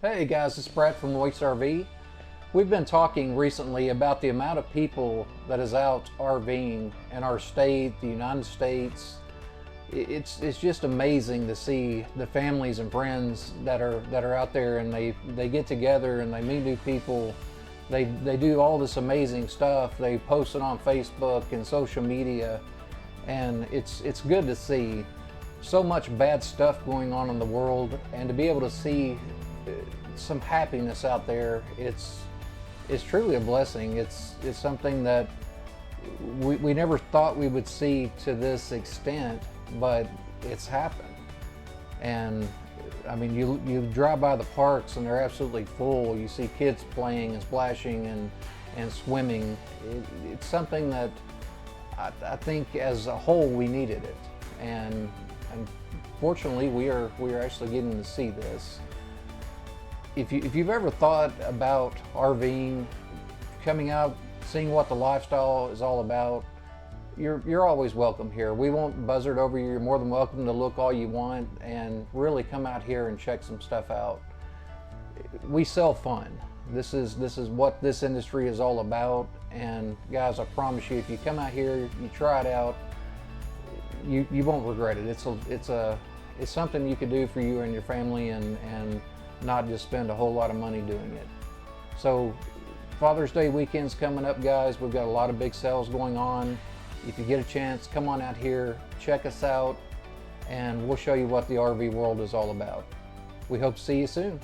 Hey guys, it's Brad from Moix RV. We've been talking recently about the amount of people that is out RVing in our state, the United States. It's just amazing to see the families and friends that are out there, and they get together and they meet new people. They do all this amazing stuff. They post it on Facebook and social media, and it's good to see so much bad stuff going on in the world, and to be able to see some happiness out there, it's truly a blessing. It's something that we never thought we would see to this extent, but it's happened. And I mean, you drive by the parks and they're absolutely full. You see kids playing and splashing and swimming. It's something that I think as a whole we needed it, and fortunately we are actually getting to see this. If you've ever thought about RVing, coming out, seeing what the lifestyle is all about, you're always welcome here. We won't buzzard over you. You're more than welcome to look all you want and really come out here and check some stuff out. We sell fun. This is what this industry is all about. And guys, I promise you, if you come out here, you try it out, you won't regret it. It's something you could do for you and your family, and not just spend a whole lot of money doing it. So Father's Day weekend's coming up, guys. We've got a lot of big sales going on. If you get a chance, come on out here, check us out, and we'll show you what the RV world is all about. We hope to see you soon.